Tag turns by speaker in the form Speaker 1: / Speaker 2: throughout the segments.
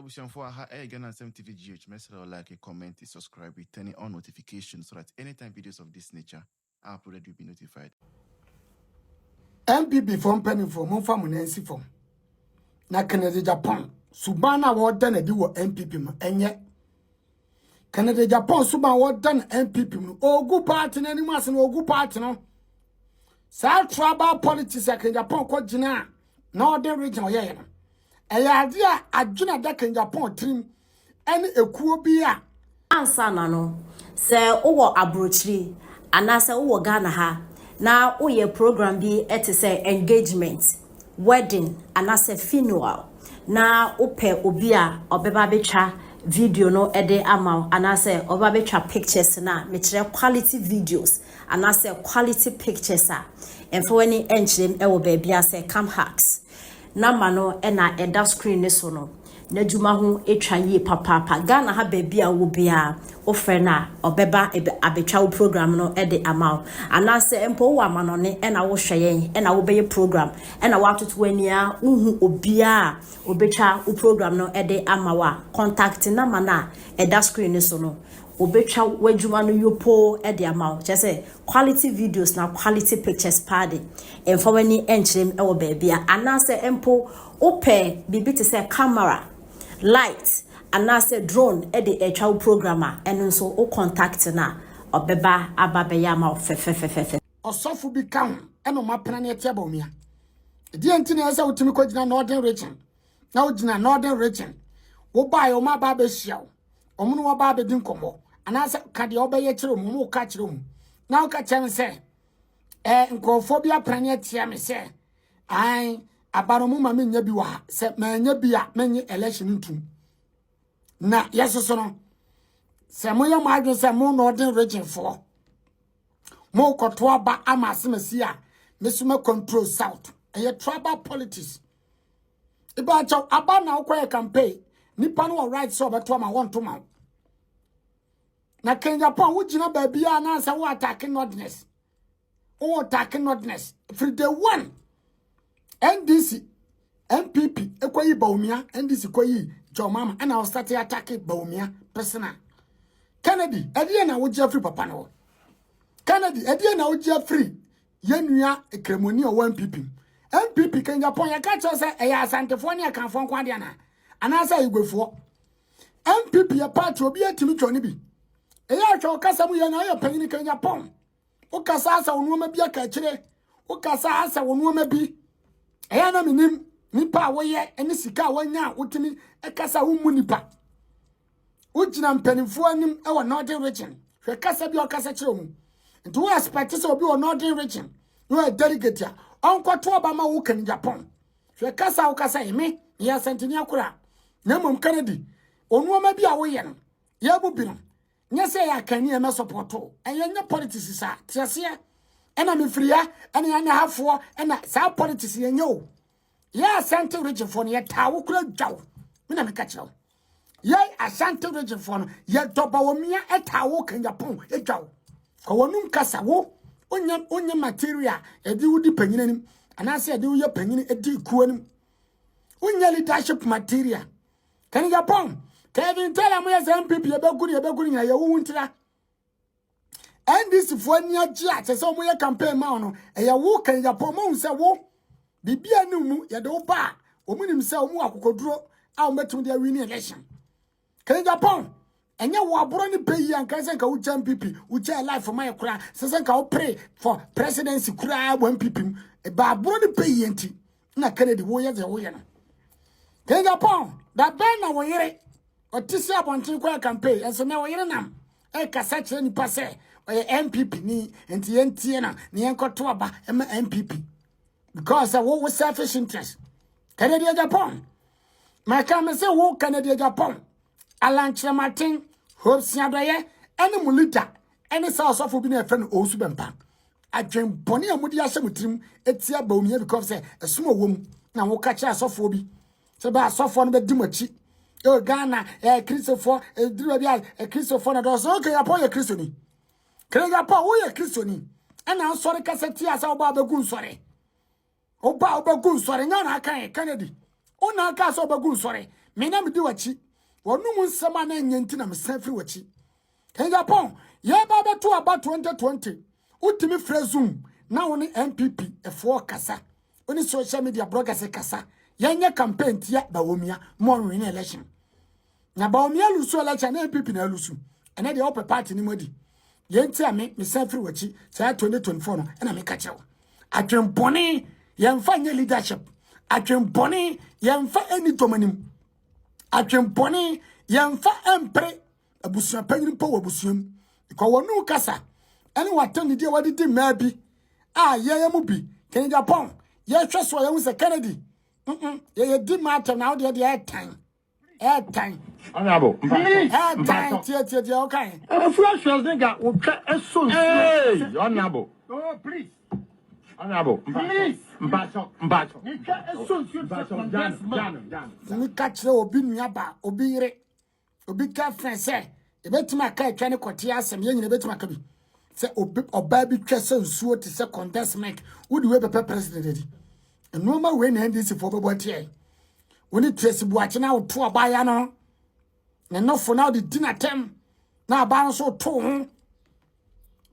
Speaker 1: For GhanaNsem TV GH, message like, a comment, subscribe, turning on notifications so that anytime videos of this nature are uploaded, you'll be notified.
Speaker 2: MPP from penny for Monfa Munensi from na Canada Japan. Subana wa done di wo MPP mu enye. Canada Japan suban wa done MPP mu. Ogu party na ni masen ogu party no. Sa tribal politics Canada Japan ko gina northern region ye no. Eya dia adwuna da Canada Japan trim ene ekuo bi a
Speaker 3: ansa na no se wo abrochiri anase wo Ghana ha na wo program bi ete say engagement wedding anase funeral na ope obi a obeba betwa video no ede ama anase oba betwa pictures na me kire quality videos anase quality pictures a enfo wani enchirem e wo ba bia say cam hacks na mano ena eda screen ne so no na djuma ho etwa yie papa Ghana ha ba bia wo bia o frena obeba abetwa wo program no ede ama anase empo wo amano ne ena wo hweye ena wo beye program ena wo atoto ania uhu obia obetwa wo program no ede ama wa contact na mana eda screen ne so no obetwa wadwuma no yopo ede ama say quality videos na quality pictures party emfa wani enchirem e wo ba bia anase empo ope bibi te say camera light anase drone ede etwa programmer eno nso o contact na obeba ababe ya ma fefefefefe
Speaker 2: osofu bi kan eno mapena ne tia ba omia di enti na esa utimi ko gina northern region na o gina northern region wo ba yo ma ba be hia omo no ba be din komo anase ka de obeye kire omo mo ka kire omo na o ka chem se nkofobia prane tia me se ai abaromu ma me nya bi wa se ma nya bi a menye election ntum na yesoso no se mo ya ma adwen se mo northern region for mo koto aba amasemasi a mesuma control south eye tribal politics iba chaw aba na ukoye campaign nipa no right so beto ma won to ma na Kenya pon wo gina ba bia na se wo attack nordness wo attack nordness for the one NDC MPP ekoyi baumia NDC koyi Jomama and I'll start attacking baumia personal Kennedy edi na wo Jeffrey papa no Kennedy edi na wo Jeffrey yenua ekremoni o MPP Kenya pon ya ka cho se eya asantefo ne akanfo nkwa de na anasa igwefo MPP ya party obi atimi twone bi eya atwa kasa mu ye na ya panyin Kenya pon o kasa asa wonu ma bi aka kire o kasa asa wonu ma bi eya na minim nipa woye eni sika wanya wotimi ekasa wumu nipa ugina mpanimfo anim e wo northern region hwe kasa bi o kasa kire mu nti wo expect so obi wo northern region no a delegate a onkoto obama wo kan Japan hwe kasa wo kasa eme ya sentini akura na mom Kennedy onuoma bi a wo ye no ya bubi no nya se ya kan ye me supporto enya politics sa tiase ena me fria ena anya hafo ena sa politics ye nyo ya Central region for ne tawo kura dwaw me na me ka kirawo ya Ashanti region for no ye doba wo mia etawo kan Japan edwaw ko wonum kasa wo onya material edi wudi panyinanim anase edi wo ye panyini edi kuanim onya leadership material kan Japan Kevin tell am yes MPP ebeguri nya ye wo wuntira NDC fo ania gi a se so mo ye campaign ma no e ye wo kan Japan mo se wo bibia ni mu ye de wo ba omunim se omu akokoduro a o metum de win election kan Japan enye wo aboro ni peyi anka se nka wo MPP wo cha life for my kura se nka wo pray for presidency kura wo MPP e ba aboro ni peyi enti na Kennedy wo ye wo ye no kan Japan da ben na wo yere otisi abontin kwa campaign enso na wo yere nam e kasa kire ni pase MPP ni enti entie na ne enkoto aba ema MPP because wo selfish interest Canada Japan my come say wo Canada Japan alanche Martin Hobsiadoye ene mulita ene south of bi na friend osu bempa adwen boni amudi ahye mutrim etia baumia because say esuma wom na wo ka kira asofo bi se ba asofo no be dimachi e Ghana Christopher driba bia Christopher na do so okay Japan ye Christoni Kenya pa wo ye Christoni ena nsore kaseti asa oba begun nsore oba obagun nsore nya na kan Kennedy ona aka so obagun nsore me na me di wachi wonu mu nsema na nyenti na me san firi wachi kan Japan ye ba be to about 2020 utimi frezum na woni MPP efo kasa oni social media bloggers kasa yenye campaign tia bawomia mo win election na bawomia lusu election na MPP na lusu ene de ope party ni modi yenti ame me san firi wachi say 2024 no na me ka chewo atwempone yemfa nye leadership atwempone yemfa eni tomanim atwempone yemfa empre abusuan panyin po wabusuam ko wonu kasa ene watani die wadidi mabi ye mu bi ken Japan ye hweso ye hu se Kennedy ye di matter now de time
Speaker 4: honorable
Speaker 2: tie okay
Speaker 4: fresh nigga wo twa eso hey honorable
Speaker 2: oh please
Speaker 4: honorable
Speaker 2: please
Speaker 4: mbacho
Speaker 2: nika eso ni kachre obi nuaba obi yire obi ka fense ebetima ka etwa ne kote asem ye nyina ebetima ka bi se obi oba bi twese nsuo te se contestment wodi we pepe president dedi enoma we na ndisi fo bebo tie woni trace buache na wo to abaya no ne nofo na di dinatem na aba no so to ho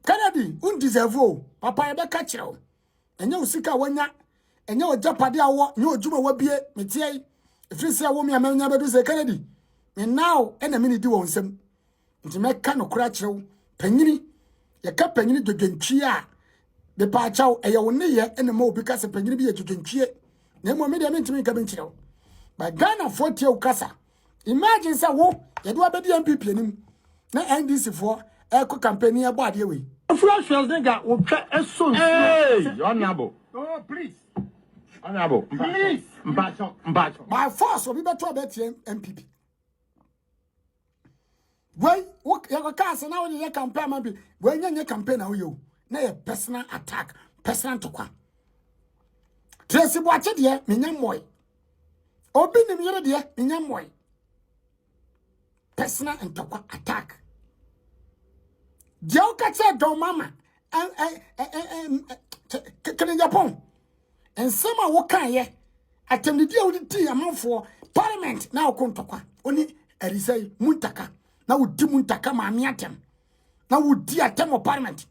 Speaker 2: Kennedy undeserve o papa ebe ka kire o enye usika wanya enye ojapade awo nye ojuma wabie metie efrisi awo mi amanya bedu se Kennedy me now ena mi ni di wonsem nti meka no kura kire panyini ye ka panyini dwedwentwie a de pa chaw eye wo ne ye ena ma obi kasa panyini bi ye dwedwentwie na mo me de me ntimi ka ben kire ba Ghana 40 ukasa imagine say wo ye do abedi MPP anim na NDC for eko campaign ya bo ade we
Speaker 4: fresh nigga wo twa eso hey honorable
Speaker 2: oh please
Speaker 4: honorable
Speaker 2: please
Speaker 4: mbacho
Speaker 2: by force obi beto abeti MPP wey wo ya ka say na wo ye campaign ma bi we nya campaign na wo yo na ye personal attack personal tokwa Tracy Boache de me nya moy obi nim yere de me nya moy personal and tokwa attack Joe kache don mama can Japan and some are wokan ye atem the deal with the amanfo parliament now kontokwa oni erisei muntaka na wudi muntaka ma miatem na wudi atem of parliament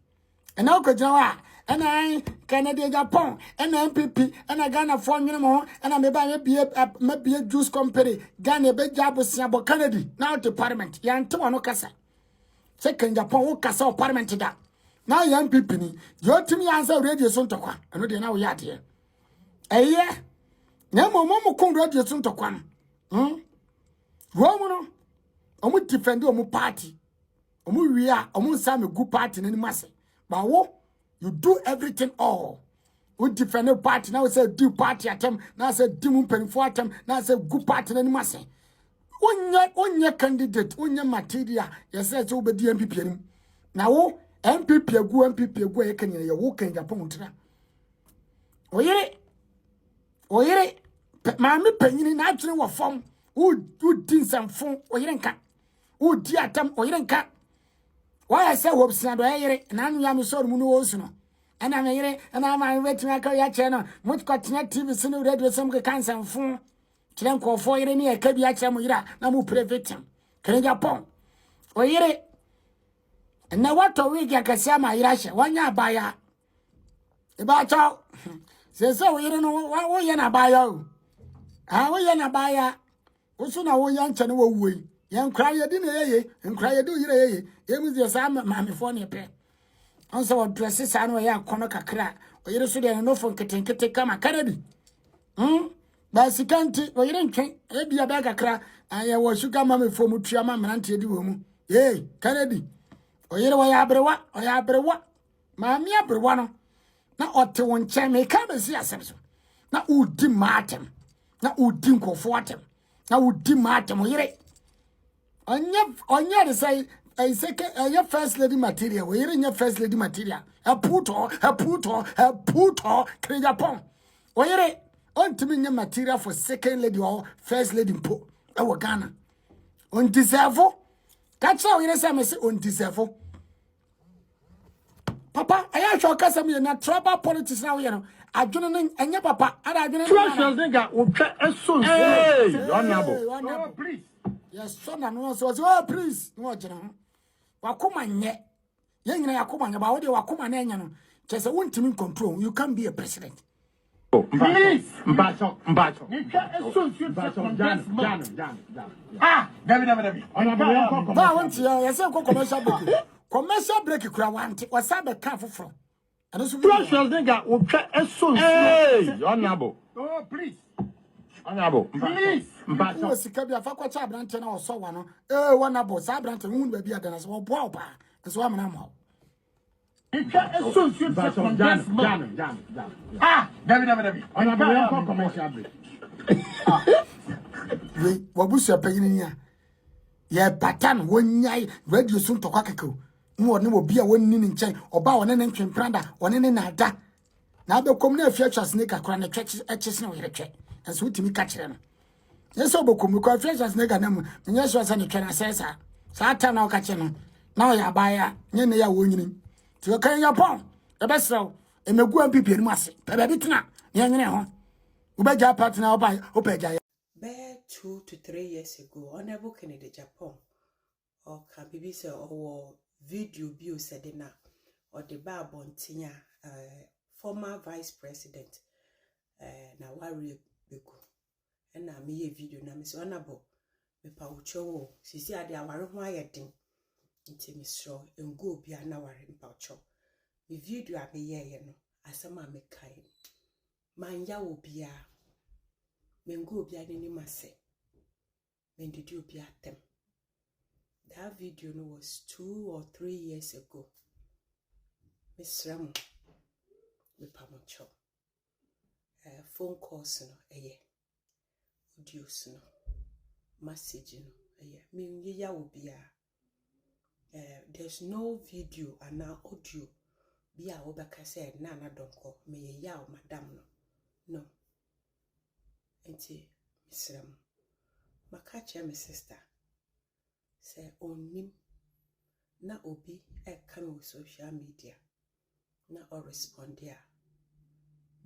Speaker 2: and now ko jawa and Canada Japan and MPP and Ghana for minimum and I maybe a juice company Ghana be job siabo Kennedy now to parliament yanto ano kasa second Japan wo kasa o parliament da now young people ni you timi answer radio so ntokwa eno de na wo yade eye na mo kon radio so ntokwa no wo mo no omu defend omu party omu wia omu sa me gu party na ni mase ba wo you do everything all we defend the party now say do party atem now say dimu penfo atem now say gu party na ni mase onye candidate onye material yes say so be di MPP anim na wo MPP agu e kan ye wo kan Japan ntra oyere ma me panyini na atwene wo fom wo din samfo oyere nka wo di atam oyere nka why say wo bsia do yere na anu ya me so mu no wo su no ana me yere ana ma wetin aka ya che no mo ko tena TV sino radio sam ka kan samfo kire nko fo yere ni e ka bi a che mo yira na mo private kan Japan oyere na wato wi ga ka sia ma yira hye wanya abaya e ba chaw se wo yere no wo ye na abaya o wo ye na abaya wo su na wo ya nche no wo wuyi yan kra ye di na yeye nkra ye di yire yeye emu ze sa ma me fo ne pe on so wo dress sa no ya kono kakra o yire so de no fo nketenkete kama Kennedy ba sikanti o yire ntwen e bia ba kakra ya wo sugar ma me fo mu tua ma mrante di wo mu Kennedy o yire wo ya abrewa ma mi abrewa no na ote won che me ka be si asem so na udi matem na udi nkofo atem na udi matem o yire onye de say I say your first lady material. We hearing your first lady material. A puto, Kenya Japan. We hear on to me material for second lady or first lady po. Our Ghana. On deserve. Catch how you say me say on deserve. Papa, I am sure cause me na trouble politics now you know. adwene no enya papa ada adwene
Speaker 4: Precious nigga, okay, so. Hey, honorable.
Speaker 2: Please. Yes, son no so oh please. No jina ho. Wakoma nye. Yen nyina yakoma nye ba wo de wakoma na enya no. Chese wontimi control. You can't be a president.
Speaker 4: Please. Mbacho. Ah, David.
Speaker 2: Honorable. Ba wonti ya say ko commercial break. Commercial break kura wanti. Wasabe ka foforo.
Speaker 4: Precious nigga, okay, so. Hey, honorable. Oh, please. Honorable. Please.
Speaker 2: Mbacho. Sika bia fa kwa cha abrante na oso wa no. Honorable, sa abrante hu ba bia dana so bo opa. So amana mo.
Speaker 4: Ah, David. Honorable, commercial break.
Speaker 2: We wabusu panyini ni a. Ye batan wonyai radio sun to kwakekeu. Mo ne obi a wonni ni nchen oba wone ne ntwempranda wone ne nada na abekom na future snake akora ne twetche echese ne yeretwe enso utimi ka kire no yeso obokom ko future snake na mu nye so asa ne twena sesa sa ata na o ka kire no na o ya baya nye ne ya wonyini ti o kan ya pon e be sew emegu ampipie no ase pe be bitena ne nyene ho ubeja partner opeja ya
Speaker 5: 2 to 3 years ago Honorable Kennedy Japan or can be say or video bio said na or the Babontinya former vice president na wari beku and na me video na me so Honorable me pa ucho sisi ade aware ho ayedin nti me so ngo bia na ware mpa ucho me video a me ye no asama me kai manya obia me ngo bia ni mase me ndidi obia tem. That video no was 2 or 3 years ago. Miss Ram, me pamocho. Phone calls no, audios no, message no, me ya ubia. There's no video and now audio. Bia obaka said nana donko me ya madam no. Enti Miss Ram, makache me sister. Say onim na obi come with social media na or respond there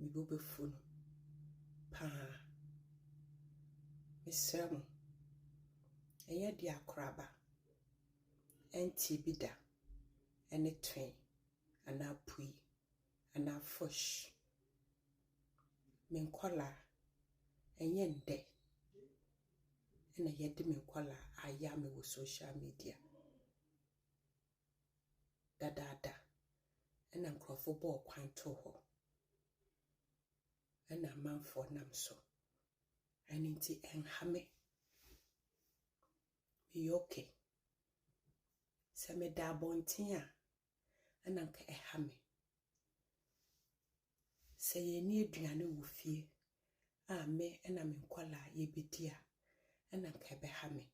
Speaker 5: mi go be phone pa misramo eye dia kraba enti bida ene twen ana pui ana fush men kola enye nde ena yede men kola aya me with social media da ena nkrofo bo kwan to ho ena manfo nam so aninti enhame be okay se me da bontin a ena nka ehame se ye ni aduane wo fie a me ena men kola ye bedia ena nka be hame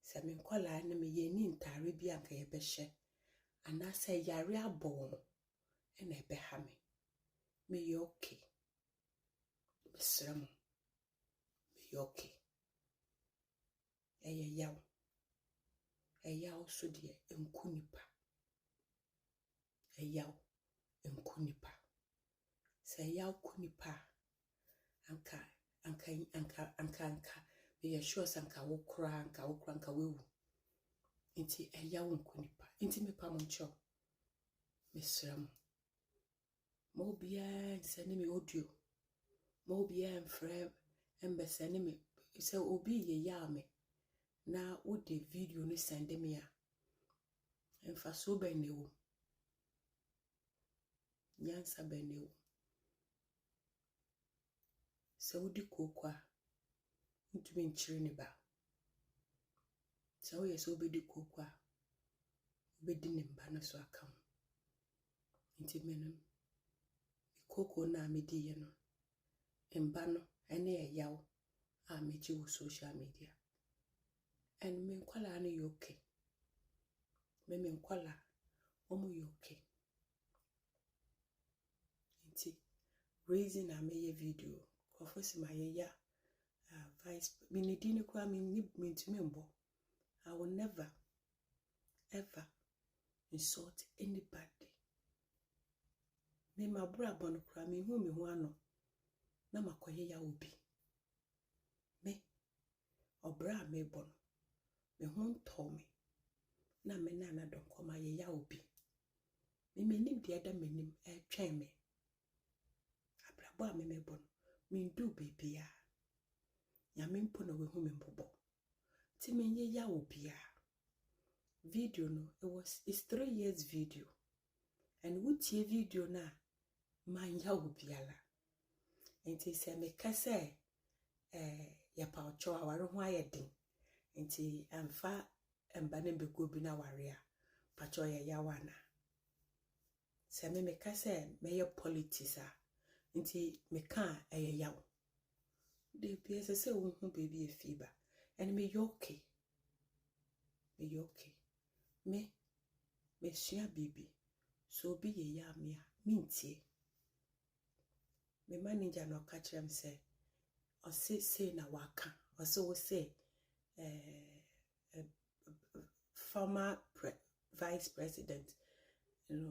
Speaker 5: se men kola na me ye ni ntare bi anka ye be hye ana se yare abon ena be hame me ye okay besramo me ye okay eyaw so de enkunipa eyaw enkunipa se eyaw kunipa anka me ye sure sanka wo kra anka wewu inti eyaw enkunipa inti me pa moncho mesramo mo bia sene me audio mo bia mfrɛ embesene me se obi ye ya me na wo de video ni send me a emfa so benewo nyansa benewo se wo di kokwa ntumi nchiri ne ba se wo ye so obedi kokwa obedi ne mba no so akam nti menem koko na me di ye no mba no ene eyaw a meji wo social media and me nkwala na you okay me nkwala omo you okay nti raising na me video office ma ye ya vice minidi ni kwa me ntumi mbo I will never ever insult anybody me mabura bono kra me hu me ho ano na makoye ya obi me obra me bono me ho nto me na me na don koma ye ya obi me menim de ada menim twɛn me abrabo a me bono me ndu bebia ya me mpo na we hu me mbobo ti me ye ya obi a video no it's 3 years video and wutie video na man ya obi ala enti se me kase ya pa ocho aware ho ayedin enti amfa emba na mbego bi na ware a pacho ya yawana se me kase me ye politics a enti me ka yawo de bi se wo hu baby e fiba and me yoke me sua bibi so bi ye ya me a mintie me manager no ka kyerem se o se na waka o se wo se former vice president,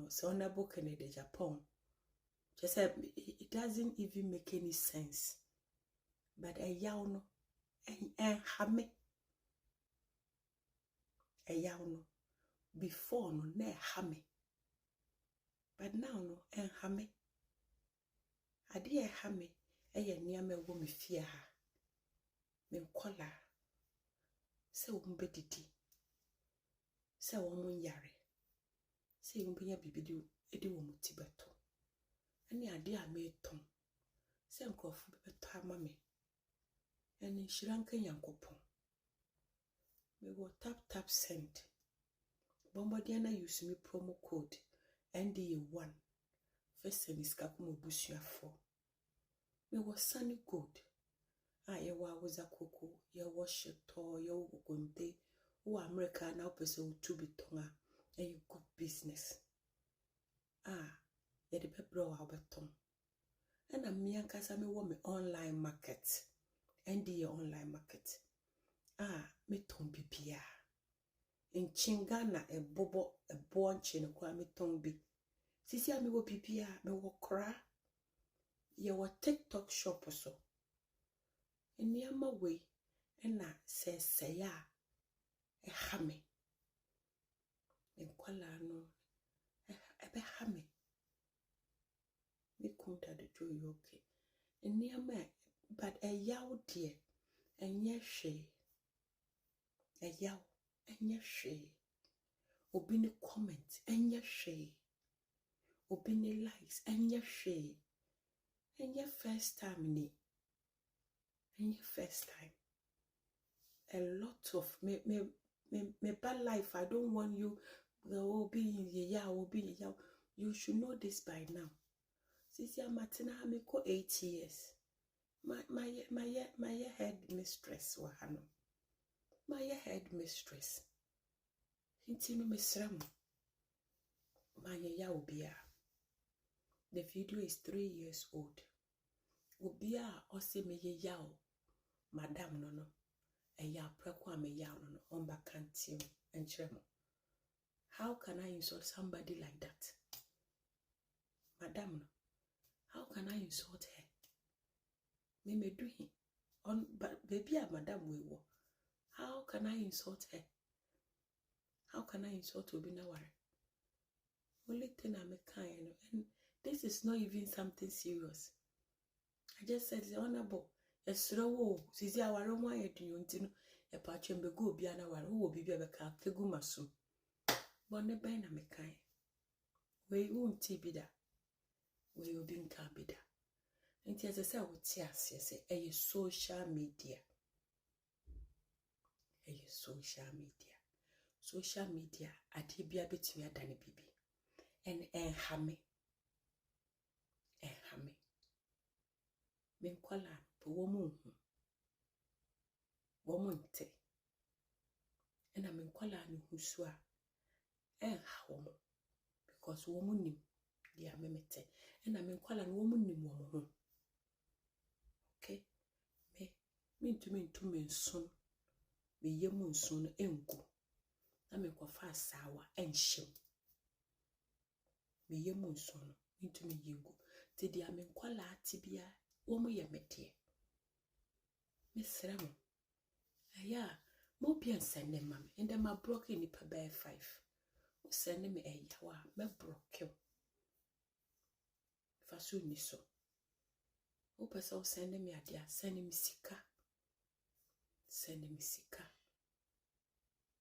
Speaker 5: so Hon Ken de Japan. Just said it doesn't even make any sense. But a yawno and hame a yawno before no ne hame. But now no and hame. I dear hame a near me woman fear her. Men kola se umbedidi. Se woman yare. Se umbinya bibidu edi womutibeto. Ani adia me tom. Se nkofu bebeto amame. And shiranke yankopon. Me go tap send. Bombodiana use me promo code NDA1. First and iskakumo bushia 4. Me was sunny good. Ye was a cocoa, ye worship or your gunte, who America now person to be tonga, and you good business. Ye the pebro alberton. And a miankasa me want me online market. NDA online market. Me ton bibia. In Chingana a bobo a born chin kwa me ton bi. Sisi me wo bibia me wo kra. Ye wo TikTok shop so. In yama way and na say ya a hame. In kwala no ebe hame. Me kunta de joy okay. In yama but a yaw dear and ye she a yaw and ye she obini comment and ye she obini likes and ye she and your first time ni and your first time a lot of me bad life. I don't want you the will be you should know this by now. Since your Martina me go 8 years. My head mistress wahano. My head mistress. Intino mesram. My ya ubia. The video is 3 years old. Ubia ose me yao. Madam no. A ya prekwa me yao no. Omba kantim and tremo. How can I insult somebody like that? Madam no. How can I insult her? Me do him. But baby madam we wo. How can I insult her? How can I insult Obinaware? Only thing I'm a kind, and this is not even something serious. I just said the honorable. Esro sizi aware mo ayedun ntino e pa chembe go bia na ware wo bibia be ka kegu maso. Bonne ben na me kan. We won't be da. We obi nka be da. Nti as I say wo ti ase say e social media. Social media. Social media ade bia betimi adane bibi. And hame. Men kwala po womu nte. And men kwala ni husua hawomo because womu nim dia memete. And men kwala ni womu nim womu. Okay? Me to me son. Me yemu son engo. Na me kwa fa sawa enshim. Me yemu son. into me yingu. Ti di amen kwala tibia womo ye medie. Miss Remo. Aya, mo bien send them mam. And then my broken nipa bear 5. Send me a yawa, me broke. Fasu niso. O pesa send me a dia, send me sika. Send me sika.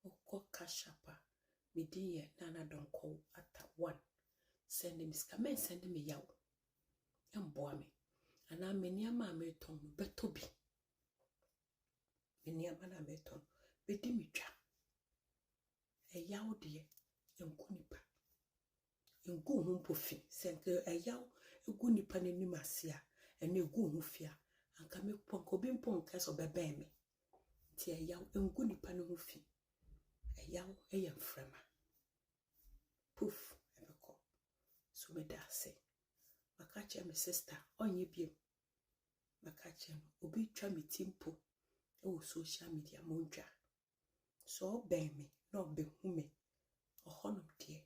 Speaker 5: O ko kashapa. Me diye nana don't call at 1. Send me sika. Men send me yaw. Boa me. And I many a mamma ton betobi. Many a man a meton. Bedimicha. A yaw dear. Nkunipa ngu hu mpofi senke ayaw egu nipa n'anim asia ene egu hu fia anka me ponko bi mponka so bebe me ti ayaw ngu nipa no hu fi ayaw eye mframa poof ebeko so me da se makache me sister onye biem makache obi twa me timpo e wo social media monja so be me no be hu me honum dear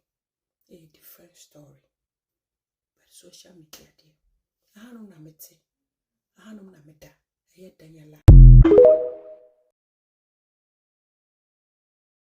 Speaker 5: a different story. But social media dear. Ahanum na mete. Ahanum na meda. Aye Daniela.